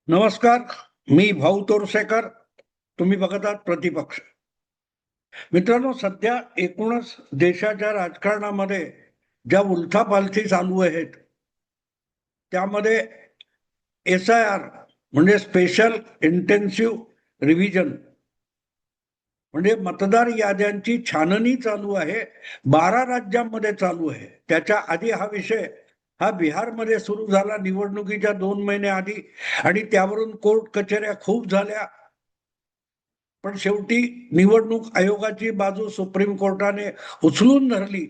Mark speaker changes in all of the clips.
Speaker 1: नमस्कार. मी भाऊ तोरसेकर. तुम्ही बघत आहात प्रतिपक्ष. मित्रांनो, सध्या एकूणच देशाच्या राजकारणामध्ये ज्या उलथापालथी चालू आहेत त्यामध्ये SIR म्हणजे स्पेशल इंटेन्सिव्ह रिव्हिजन म्हणजे मतदार याद्यांची छाननी चालू आहे. 12 राज्यांमध्ये चालू आहे. त्याच्या आधी हा विषय बिहारमध्ये सुरू झाला निवडणुकीच्या 2 महिने आधी, आणि त्यावरून कोर्ट कचेऱ्या खूप झाल्या. पण शेवटी निवडणूक आयोगाची बाजू सुप्रीम कोर्टाने उचलून धरली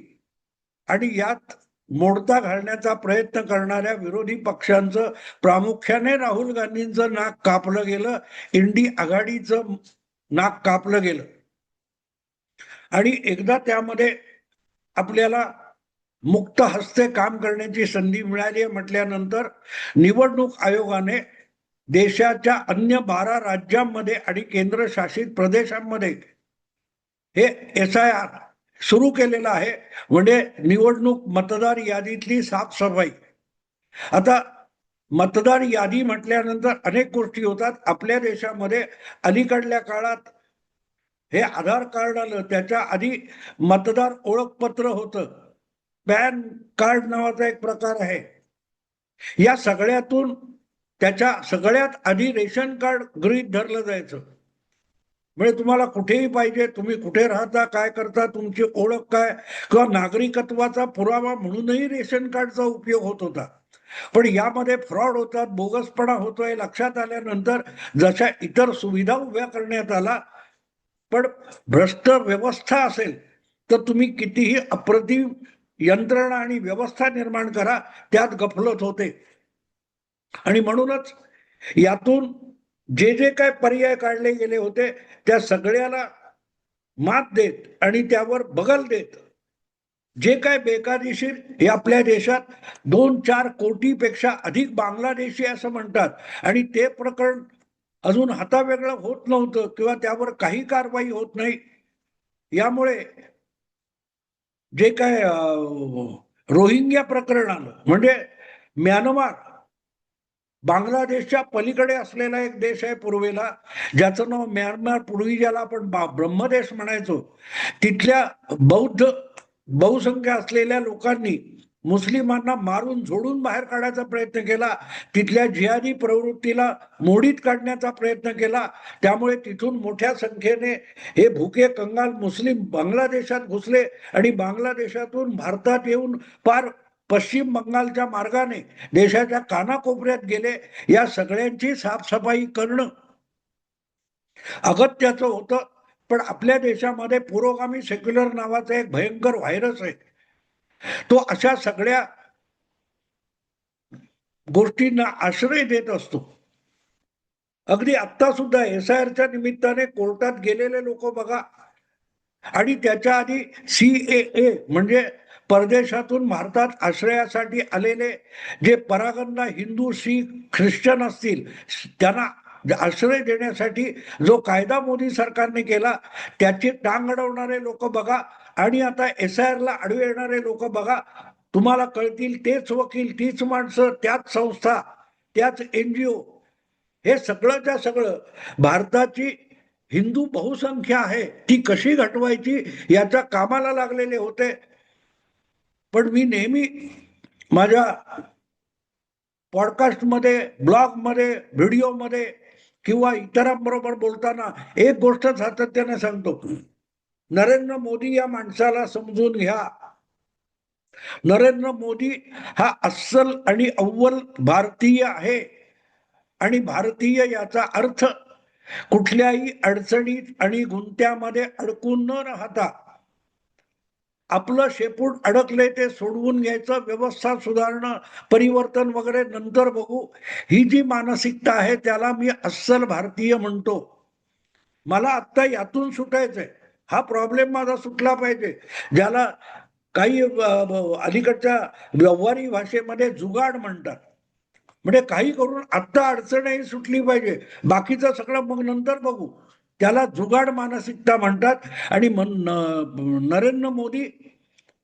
Speaker 1: आणि यात मोडता घालण्याचा प्रयत्न करणाऱ्या विरोधी पक्षांचं, प्रामुख्याने राहुल गांधींचं नाक कापलं गेलं. इंडी आघाडीचं नाक कापलं गेलं. आणि एकदा त्यामध्ये आपल्याला मुक्त हस्ते काम करण्याची संधी मिळाली म्हटल्यानंतर निवडणूक आयोगाने देशाच्या अन्य 12 राज्यांमध्ये आणि केंद्रशासित प्रदेशांमध्ये हे SIR सुरू केलेलं आहे. म्हणजे निवडणूक मतदार यादीतली साफसफाई. आता मतदार यादी म्हटल्यानंतर अनेक गोष्टी होतात. आपल्या देशामध्ये अलीकडल्या काळात हे आधार कार्ड आलं, त्याच्या आधी मतदार ओळखपत्र होतं. पॅन कार्ड नावाचा एक प्रकार आहे. या सगळ्यातून त्याच्या सगळ्यात आधी रेशन कार्ड गृहीत धरलं जायचं. म्हणजे तुम्हाला कुठेही पाहिजे, तुम्ही कुठे राहता, काय करता, तुमची ओळख काय, किंवा नागरिकत्वाचा पुरावा म्हणूनही रेशन कार्डचा उपयोग होत होता. पण यामध्ये फ्रॉड होतात, बोगसपणा होतोय लक्षात आल्यानंतर जशा इतर सुविधा उभ्या करण्यात आला, पण भ्रष्ट व्यवस्था असेल तर तुम्ही कितीही अप्रतिम यंत्रणा आणि व्यवस्था निर्माण करा, त्यात गफलत होते. आणि म्हणूनच यातून जे जे काय पर्याय काढले गेले होते त्या सगळ्याला मात देत आणि त्यावर बगल देत जे काय बेकायदेशीर, हे आपल्या देशात 2-4 कोटीपेक्षा अधिक बांगलादेशी असं म्हणतात, आणि ते प्रकरण अजून हातावेगळं होत नव्हतं किंवा त्यावर काही कारवाई होत नाही. यामुळे जे काय रोहिंग्या प्रकरण आलं, म्हणजे म्यानमार बांगलादेशच्या पलीकडे असलेला एक देश आहे पूर्वेला, ज्याचं नाव म्यानमार, पूर्वी ज्याला आपण ब्रह्मदेश म्हणायचो. तिथल्या बौद्ध बहुसंख्य असलेल्या लोकांनी मुस्लिमांना मारून झोडून बाहेर काढायचा प्रयत्न केला. तिथल्या जिहादी प्रवृत्तीला मोडीत काढण्याचा प्रयत्न केला. त्यामुळे तिथून मोठ्या संख्येने हे भुके कंगाल मुस्लिम बांगलादेशात घुसले आणि बांगलादेशातून भारतात येऊन पार पश्चिम बंगालच्या मार्गाने देशाच्या कानाकोपऱ्यात गेले. या सगळ्यांची साफसफाई करणं अगत्याचं होतं. पण आपल्या देशामध्ये पुरोगामी सेक्युलर नावाचा एक भयंकर व्हायरस आहे. तो अशा सगळ्या गोष्टींना आश्रय देत असतो. अगदी आत्ता सुद्धा SIRच्या निमित्ताने कोर्टात गेलेले लोक बघा, आणि त्याच्या आधी CAA म्हणजे परदेशातून भारतात आश्रयासाठी आलेले जे परागंदा हिंदू, शीख, ख्रिश्चन असतील, त्यांना आश्रय देण्यासाठी जो कायदा मोदी सरकारने केला त्याची टांग अडवणारे लोक बघा, आणि आता SIRला आडवे येणारे लोक बघा. तुम्हाला कळतील तेच वकील, तीच माणसं, त्याच संस्था, त्याच NGO. हे सगळंच्या सगळं भारताची हिंदू बहुसंख्या आहे ती कशी घटवायची याच्या कामाला लागलेले होते. पण मी नेहमी माझ्या पॉडकास्टमध्ये, ब्लॉगमध्ये, व्हिडिओमध्ये किंवा इतरांबरोबर बोलताना एक गोष्ट सातत्याने सांगतो, नरेंद्र मोदी या माणसाला समजून घ्या. नरेंद्र मोदी हा अस्सल आणि अव्वल भारतीय आहे, आणि भारतीय याचा अर्थ कुठल्याही अडचणीत आणि गुंत्यामध्ये अडकून न राहता आपलं शेपूट अडकले ते सोडवून घ्यायचं, व्यवस्था सुधारणं, परिवर्तन वगैरे नंतर बघू, ही जी मानसिकता आहे त्याला मी अस्सल भारतीय म्हणतो. मला आत्ता यातून सुटायचंय. हा प्रॉब्लेम माझा सुटला पाहिजे, ज्याला काही अलीकडच्या व्यवहारी भाषेमध्ये जुगाड म्हणतात. म्हणजे काही करून आत्ता अडचणही सुटली पाहिजे, बाकीचं सगळं मग नंतर बघू. त्याला जुगाड मानसिकता म्हणतात. आणि नरेंद्र मोदी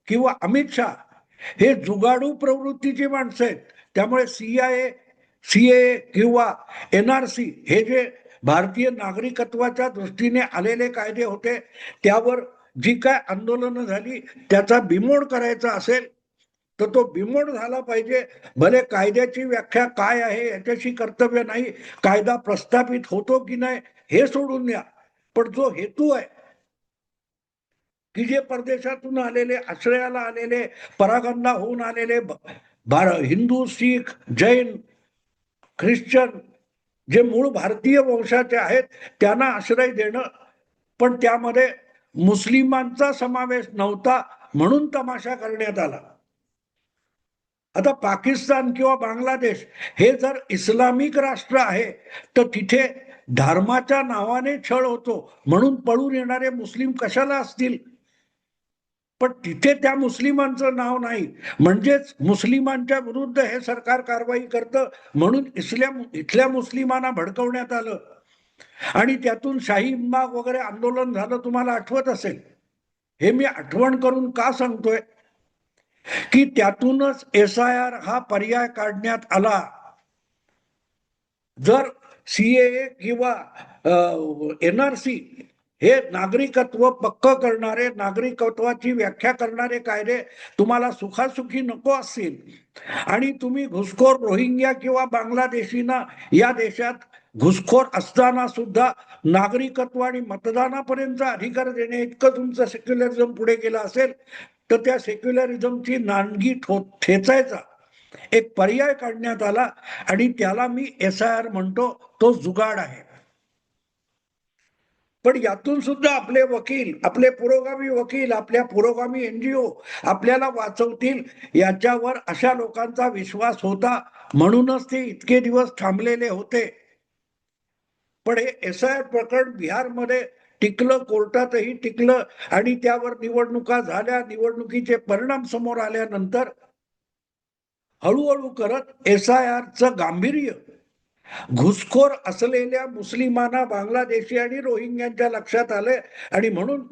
Speaker 1: किंवा अमित शहा हे जुगाडू प्रवृत्तीची माणसं आहेत. त्यामुळे CIA सीए किंवा एनआरसी हे जे भारतीय नागरिकत्वाच्या दृष्टीने आलेले कायदे होते त्यावर जी काय आंदोलनं झाली त्याचा बिमोड करायचा असेल तर तो बिमोड झाला पाहिजे. भले कायद्याची व्याख्या काय आहे याच्याशी कर्तव्य नाही, कायदा प्रस्थापित होतो की नाही हे सोडून द्या, पण जो हेतू आहे की जे परदेशातून आलेले, आश्रयाला आलेले, परागंदा होऊन आलेले हिंदू, शीख, जैन, ख्रिश्चन जे मूळ भारतीय वंशाचे आहेत त्यांना आश्रय देणं, पण त्यामध्ये मुस्लिमांचा समावेश नव्हता म्हणून तमाशा करण्यात आला. आता पाकिस्तान किंवा बांगलादेश हे जर इस्लामिक राष्ट्र आहे तर तिथे धर्माच्या नावाने छळ होतो म्हणून पळून येणारे मुस्लिम कशाला असतील, पण तिथे त्या मुस्लिमांचं नाव नाही, म्हणजेच मुस्लिमांच्या विरुद्ध हे सरकार कारवाई करतं म्हणून इथल्या मुस्लिमांना भडकवण्यात आलं आणि त्यातून शाही इमाग वगैरे आंदोलन झालं, तुम्हाला आठवत असेल. हे मी आठवण करून का सांगतोय की त्यातूनच SIR हा पर्याय काढण्यात आला. जर सीए किंवा NRC हे नागरिकत्व पक्क करणारे, नागरिकत्वाची व्याख्या करणारे कायदे तुम्हाला सुखासुखी नको असतील आणि तुम्ही घुसखोर रोहिंग्या किंवा बांगलादेशींना या देशात घुसखोर असताना सुद्धा नागरिकत्व आणि मतदानापर्यंत अधिकार देणे इतकं तुमचं सेक्युलरिझम पुढे गेलं असेल तर त्या सेक्युलरिझमची नांदगी ठेचायचा एक पर्याय काढण्यात आला आणि त्याला मी SIR म्हणतो. तो जुगाड आहे. पण यातून सुद्धा आपले वकील, आपले पुरोगामी वकील, आपल्या पुरोगामी NGO आपल्याला वाचवतील याच्यावर अशा लोकांचा विश्वास होता म्हणूनच ते इतके दिवस थांबलेले होते. पण हे SIR प्रकरण बिहारमध्ये टिकलं, कोर्टातही टिकलं आणि त्यावर निवडणुका झाल्या. निवडणुकीचे परिणाम समोर आल्यानंतर हळूहळू करत SIRचं गांभीर्य घुसखोर असलेल्या मुस्लिमांना, बांगलादेशी आणि रोहिंग्यांच्या लक्षात आले आणि म्हणून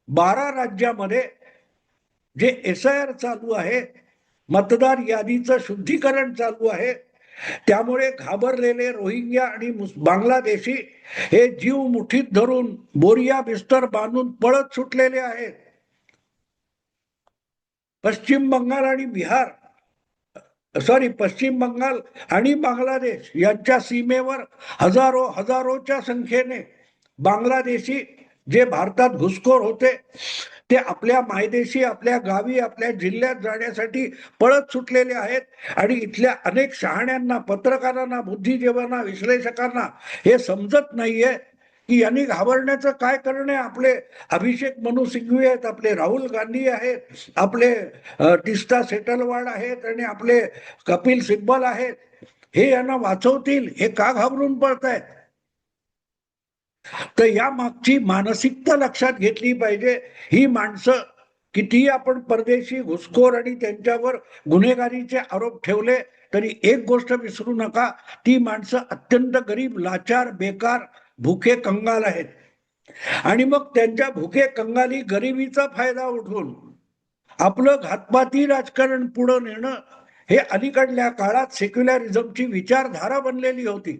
Speaker 1: 12 राज्यामध्ये जे SIR चालू आहे, मतदार यादीचं शुद्धीकरण चालू आहे, त्यामुळे घाबरलेले रोहिंग्या आणि बांगलादेशी हे जीव मुठीत धरून बोरिया बिस्तर बांधून पळत सुटलेले आहेत. पश्चिम बंगाल आणि पश्चिम बंगाल आणि बांगलादेश यांच्या सीमेवर हजारोच्या संख्येने बांगलादेशी जे भारतात घुसखोर होते ते आपल्या मायदेशी, आपल्या गावी, आपल्या जिल्ह्यात जाण्यासाठी पळत सुटलेले आहेत आणि इथल्या अनेक शहाण्यांना, पत्रकारांना, बुद्धिजीवांना, विश्लेषकांना हे समजत नाहीये की यांनी घाबरण्याचं काय कारण आहे. आपले अभिषेक मनु सिंघवी आहेत, आपले राहुल गांधी आहेत, आपले टिस्टा सेटलवाड आहेत आणि आपले कपिल सिब्बल आहेत, हे यांना वाचवतील, हे का घाबरून पळतायत. तर या मागची मानसिकता लक्षात घेतली पाहिजे. ही माणसं कितीही आपण परदेशी घुसखोर आणि त्यांच्यावर गुन्हेगारीचे आरोप ठेवले तरी एक गोष्ट विसरू नका, ती माणसं अत्यंत गरीब, लाचार, बेकार, भुके कंगाल आहेत आणि मग त्यांच्या भुके कंगाली गरिबीचा फायदा उठवून आपलं घातपाती राजकारण पुढे नेणं हे अलीकडल्या काळात सेक्युलरिझमची विचारधारा बनलेली होती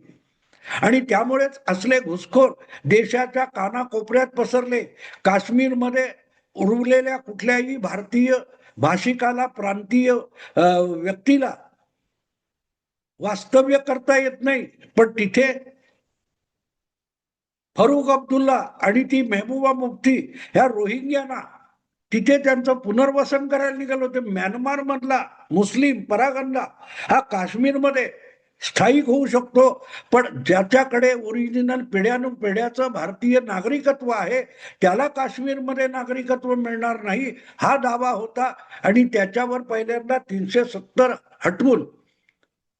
Speaker 1: आणि त्यामुळेच असले घुसखोर देशाच्या कानाकोपऱ्यात पसरले. काश्मीरमध्ये उरलेल्या कुठल्याही भारतीय भाषिकाला, प्रांतीय व्यक्तीला वास्तव्य करता येत नाही, पण तिथे फरुख अब्दुल्ला आणि ती मेहबूबा मुफ्ती ह्या रोहिंग्यांना तिथे त्यांचं पुनर्वसन करायला निघाले होते. म्यानमार मधला मुस्लिम परागंदा हा काश्मीरमध्ये स्थायिक होऊ शकतो, पण ज्याच्याकडे ओरिजिनल पिढ्याचं भारतीय नागरिकत्व आहे त्याला काश्मीरमध्ये नागरिकत्व मिळणार नाही हा दावा होता आणि त्याच्यावर पहिल्यांदा 370 हटवून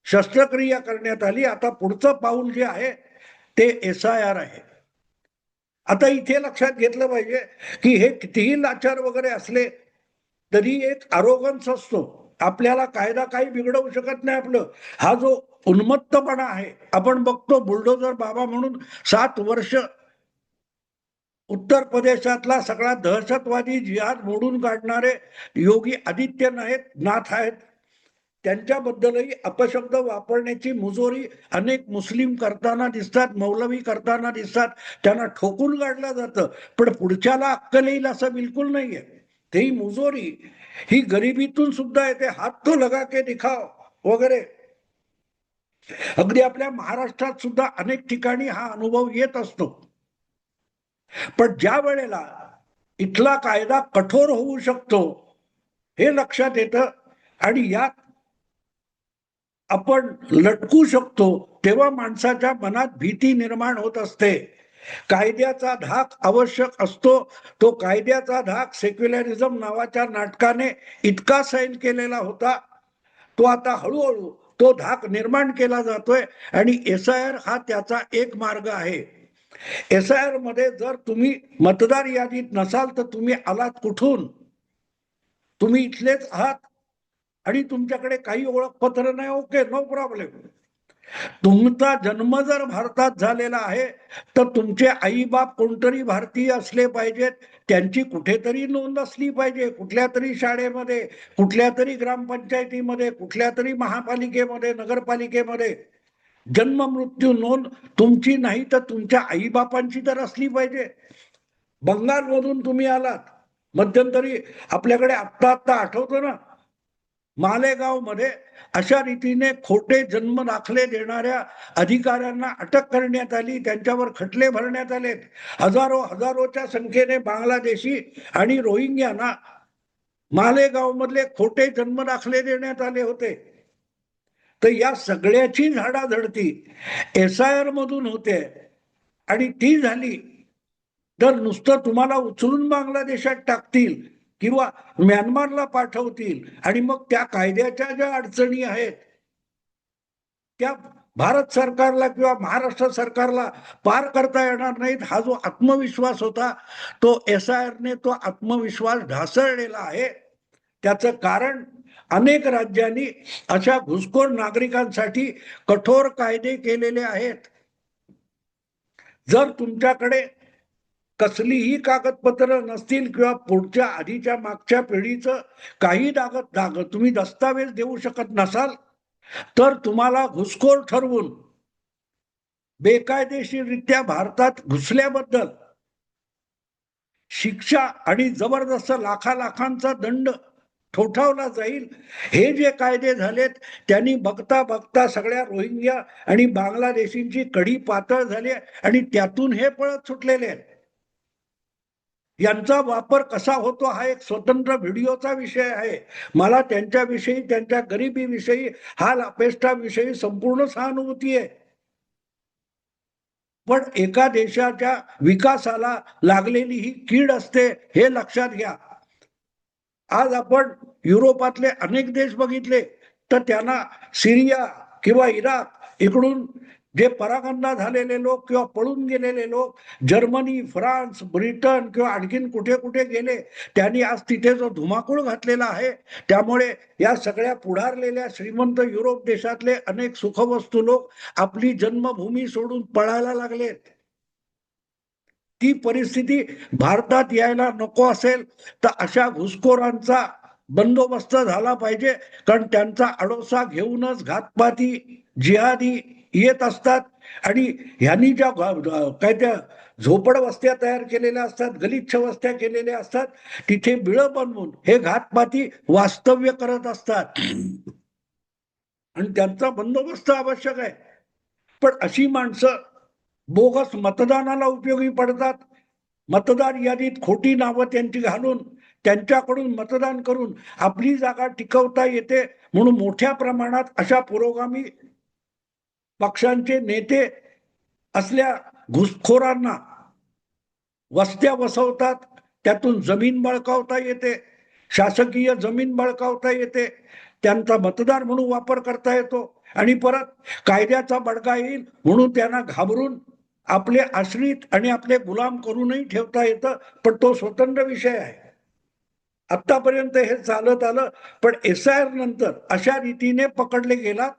Speaker 1: शस्त्रक्रिया करण्यात आली. आता पुढचं पाऊल जे आहे ते SIR आहे. आता इथे लक्षात घेतलं पाहिजे की हे कितीही लाचार वगैरे असले तरी एक आरोगन्स असतो. आपल्याला कायदा काही बिघडवू शकत नाही आपलं. हा जो उन्मत्तपणा आहे, आपण बघतो बुलडोजर बाबा म्हणून 7 वर्ष उत्तर प्रदेशातला सगळा दहशतवादी जिहाद मोडून काढणारे योगी आदित्यनाथ आहेत. त्यांच्याबद्दलही अपशब्द वापरण्याची मुजोरी अनेक मुस्लिम करताना दिसतात, मौलवी करताना दिसतात, त्यांना ठोकून काढलं जातं. पण पुढच्याला अक्कल येईल असं बिलकुल नाहीये. तेही मुजोरी ही गरिबीतून सुद्धा येते. हात तो लगा के दिखाव वगैरे. अगदी आपल्या महाराष्ट्रात सुद्धा अनेक ठिकाणी हा अनुभव येत असतो. पण ज्या वेळेला इथला कायदा कठोर होऊ शकतो हे लक्षात येतं आणि यात आपण लटकू शकतो, तेव्हा माणसाच्या मनात भीती निर्माण होत असते. कायद्याचा धाक आवश्यक असतो. तो कायद्याचा धाक सेक्युलरिझम नावाच्या नाटकाने इतका सैल केलेला होता, तो आता हळूहळू तो धाक निर्माण केला जातोय आणि SIR हा त्याचा एक मार्ग आहे. SIR मध्ये जर तुम्ही मतदार यादीत नसाल तर तुम्ही आलात कुठून? तुम्ही इथलेच आहात आणि तुमच्याकडे काही ओळखपत्र नाही, ओके, नो प्रॉब्लेम. तुमचा जन्म जर भारतात झालेला आहे तर तुमचे आई बाप कोणतरी भारतीय असले पाहिजेत. त्यांची कुठेतरी नोंद असली पाहिजे, कुठल्या तरी शाळेमध्ये, कुठल्या तरी ग्रामपंचायतीमध्ये, कुठल्या तरी महापालिकेमध्ये, नगरपालिकेमध्ये. जन्म मृत्यू नोंद तुमची नाही तर तुमच्या आईबापांची तर असली पाहिजे. बंगालमधून तुम्ही आलात, मध्यंतरी आपल्याकडे आत्ता आत्ता आठवतं ना, मालेगाव मध्ये अशा रीतीने खोटे जन्म दाखले देणाऱ्या अधिकाऱ्यांना अटक करण्यात आली, त्यांच्यावर खटले भरण्यात आले. हजारोच्या संख्येने बांगलादेशी आणि रोहिंग्यांना मालेगाव मधले खोटे जन्म दाखले देण्यात आले होते. तर या सगळ्याची झाडाझडती SIR मधून होते आणि ती झाली तर नुसतं तुम्हाला उचलून बांगलादेशात टाकतील किंवा म्यानमारला पाठवतील आणि मग त्या कायद्याच्या ज्या अडचणी आहेत त्या भारत सरकारला किंवा महाराष्ट्र सरकारला पार करता येणार नाहीत. हा जो आत्मविश्वास होता तो SIR ने तो आत्मविश्वास ढासळलेला आहे. त्याचं कारण अनेक राज्यांनी अशा घुसखोर नागरिकांसाठी कठोर कायदे केलेले आहेत. जर तुमच्याकडे कसलीही कागदपत्र नसतील किंवा पुढच्या आधीच्या मागच्या पिढीचं काही तुम्ही दस्तावेज देऊ शकत नसाल तर तुम्हाला घुसखोर ठरवून बेकायदेशीररित्या भारतात घुसल्याबद्दल शिक्षा आणि जबरदस्त लाखांचा दंड ठोठावला जाईल. हे जे कायदे झालेत त्यांनी बघता बघता सगळ्या रोहिंग्या आणि बांगलादेशींची कडी पातळ झाली आणि त्यातून हे पळत सुटलेले आहेत. यांचा वापर कसा होतो हा एक स्वतंत्र व्हिडिओचा विषय आहे. मला त्यांच्याविषयी, त्यांच्या गरिबीविषयी, हाल अपेष्टाविषयी संपूर्ण सहानुभूती आहे. पण एका देशाच्या विकासाला लागलेली ही कीड असते हे लक्षात घ्या. आज आपण युरोपातले अनेक देश बघितले तर त्यांना सिरिया किंवा इराक इकडून जे परागंदा झालेले लोक किंवा पळून गेलेले लोक जर्मनी, फ्रान्स, ब्रिटन किंवा आणखीन कुठे कुठे गेले, त्यांनी आज तिथे जो धुमाकूळ घातलेला आहे. त्यामुळे या सगळ्या पुढारलेल्या श्रीमंत युरोप देशातले अनेक सुखवस्तू लोक आपली जन्मभूमी सोडून पळायला लागलेत. ती परिस्थिती भारतात यायला नको असेल तर अशा घुसखोरांचा बंदोबस्त झाला पाहिजे. कारण त्यांचा अडोसा घेऊनच घातपाती जिहादी येत असतात आणि ह्यांनी ज्या काय त्या झोपड वस्त्या तयार केलेल्या असतात, गलिच्छ वस्त्या केलेल्या असतात, तिथे बिळं बनवून हे घातपाती वास्तव्य करत असतात आणि त्यांचा बंदोबस्त आवश्यक आहे. पण अशी माणसं बोगस मतदानाला उपयोगी पडतात. मतदार यादीत खोटी नावं त्यांची घालून त्यांच्याकडून मतदान करून आपली जागा टिकवता येते म्हणून मोठ्या प्रमाणात अशा पुरोगामी पक्षांचे नेते असल्या घुसखोरांना वस्त्या वसवतात. त्यातून जमीन बळकावता येते, शासकीय जमीन बळकावता येते, त्यांचा मतदार म्हणून वापर करता येतो आणि परत कायद्याचा बडगा येईल म्हणून त्यांना घाबरून आपले आश्रित आणि आपले गुलाम करूनही ठेवता येतं. पण तो स्वतंत्र विषय आहे. आतापर्यंत हे चालत आलं. पण SIR नंतर अशा रीतीने पकडले गेलात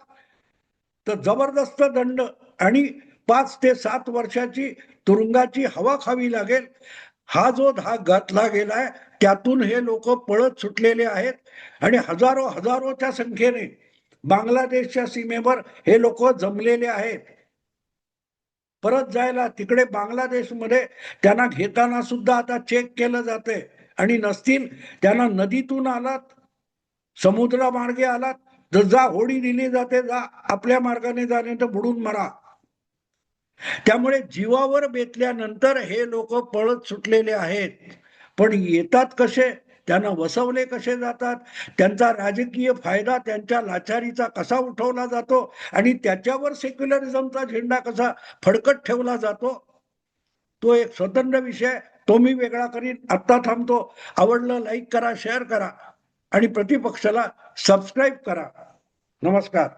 Speaker 1: तर जबरदस्त दंड आणि 5 ते 7 वर्षाची तुरुंगाची हवा खावी लागेल. हा जो धाक घातला गेलाय त्यातून हे लोक पळत सुटलेले आहेत आणि हजारोच्या संख्येने बांगलादेशच्या सीमेवर हे लोक जमलेले आहेत. परत जायला तिकडे बांगलादेशमध्ये त्यांना घेताना सुद्धा आता चेक केलं जाते. आणि नसतील त्यांना नदीतून आलात, समुद्रामार्गे आलात तर जा, होडी दिली जाते, जा आपल्या मार्गाने जाणे तर बुडून मरा. त्यामुळे जीवावर बेतल्यानंतर हे लोक पळत सुटलेले आहेत. पण येतात कसे, त्यांना वसवले कसे जातात, त्यांचा राजकीय फायदा त्यांच्या लाचारीचा कसा उठवला जातो आणि त्याच्यावर सेक्युलरिझमचा झेंडा कसा फडकत ठेवला जातो, तो एक स्वतंत्र विषय, तो मी वेगळा करीन. आत्ता थांबतो. आवडलं लाईक करा, शेअर करा आणि प्रतिपक्षाला सबस्क्राईब करा. नमस्कार.